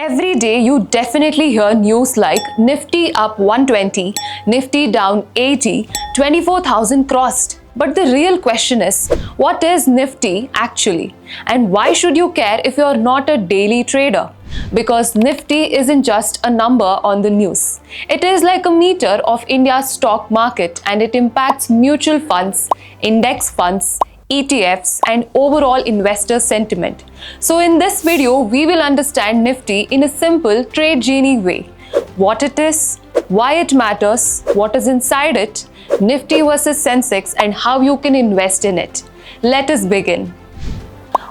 Every day you definitely hear news like Nifty up 120, Nifty down 80, 24,000 crossed. But the real question is, what is Nifty actually? And why should you care if you're not a daily trader? Because Nifty isn't just a number on the news. It is like a meter of India's stock market, and it impacts mutual funds, index funds, ETFs and overall investor sentiment. So in this video, we will understand Nifty in a simple Tradejini way. What it is, why it matters, what is inside it, Nifty versus Sensex and how you can invest in it. Let us begin.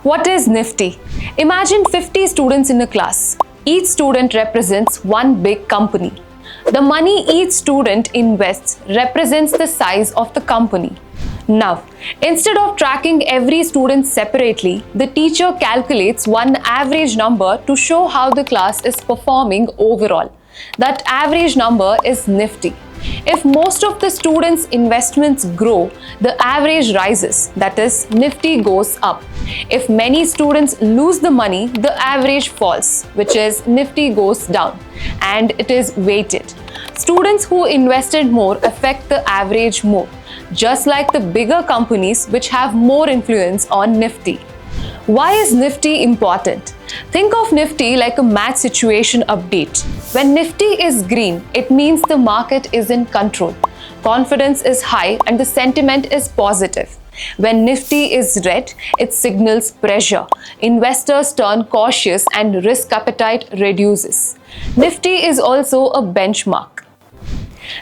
What is Nifty? Imagine 50 students in a class. Each student represents one big company. The money each student invests represents the size of the company. Now, instead of tracking every student separately, the teacher calculates one average number to show how the class is performing overall. That average number is Nifty. If most of the students' investments grow, the average rises, that is, Nifty goes up. If many students lose the money, the average falls, which is Nifty goes down, and it is weighted. Students who invested more affect the average more, just like the bigger companies which have more influence on Nifty. Why is Nifty important? Think of Nifty like a match situation update. When Nifty is green, it means the market is in control. Confidence is high and the sentiment is positive. When Nifty is red, it signals pressure. Investors turn cautious and risk appetite reduces. Nifty is also a benchmark.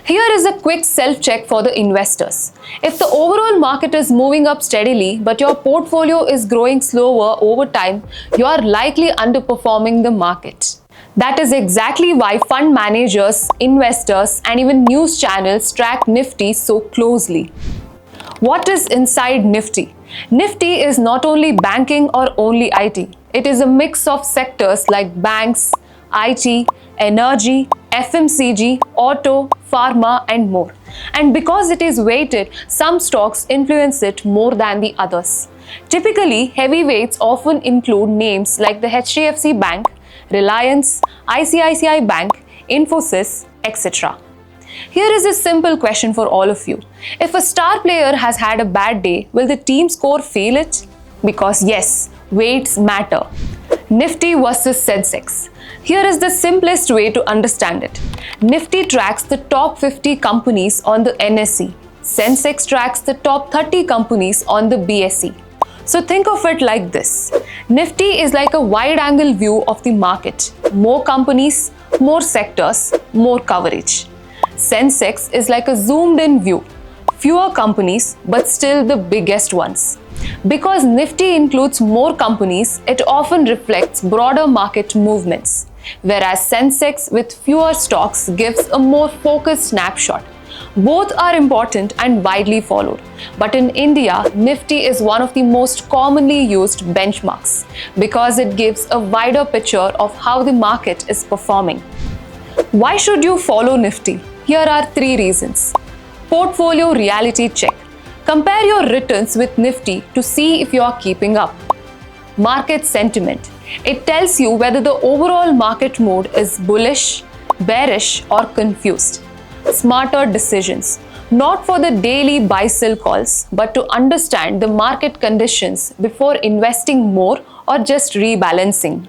Here is a quick self-check for the investors. If the overall market is moving up steadily, but your portfolio is growing slower over time, you are likely underperforming the market. That is exactly why fund managers, investors, and even news channels track Nifty so closely. What is inside Nifty? Nifty is not only banking or only IT. It is a mix of sectors like banks, IT, energy, FMCG, auto, pharma and more. And because it is weighted, some stocks influence it more than the others. Typically, heavyweights often include names like the HDFC Bank, Reliance, ICICI Bank, Infosys, etc. Here is a simple question for all of you. If a star player has had a bad day, will the team score fail it? Because yes, weights matter. Nifty versus Sensex. Here is the simplest way to understand it. Nifty tracks the top 50 companies on the NSE. Sensex tracks the top 30 companies on the BSE. So think of it like this. Nifty is like a wide-angle view of the market. More companies, more sectors, more coverage. Sensex is like a zoomed-in view. Fewer companies, but still the biggest ones. Because Nifty includes more companies, it often reflects broader market movements, whereas Sensex with fewer stocks gives a more focused snapshot. Both are important and widely followed, but in India, Nifty is one of the most commonly used benchmarks because it gives a wider picture of how the market is performing. Why should you follow Nifty? Here are 3 reasons. Portfolio reality check. Compare your returns with Nifty to see if you are keeping up. Market sentiment. It tells you whether the overall market mood is bullish, bearish, or confused. Smarter decisions. Not for the daily buy-sell calls, but to understand the market conditions before investing more or just rebalancing.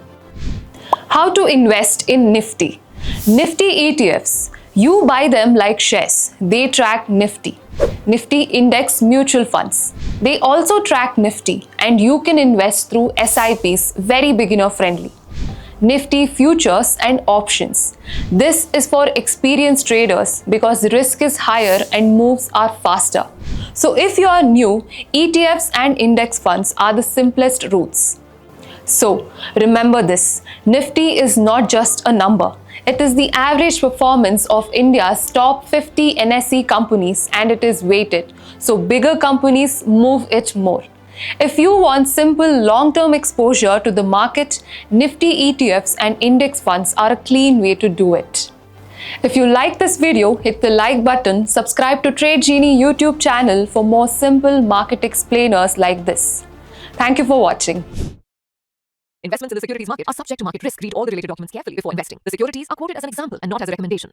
How to invest in Nifty? Nifty ETFs. You buy them like shares. They track Nifty. Nifty Index Mutual Funds. They also track Nifty and you can invest through SIPs, very beginner friendly. Nifty Futures and Options. This is for experienced traders because risk is higher and moves are faster. So if you are new, ETFs and index funds are the simplest routes. So remember this, Nifty is not just a number. It is the average performance of India's top 50 NSE companies and it is weighted. So bigger companies move it more. If you want simple long-term exposure to the market, Nifty ETFs and index funds are a clean way to do it. If you like this video, hit the like button, subscribe to Tradejini YouTube channel for more simple market explainers like this. Thank you for watching. Investments in the securities market are subject to market risk. Read all the related documents carefully before investing. The securities are quoted as an example and not as a recommendation.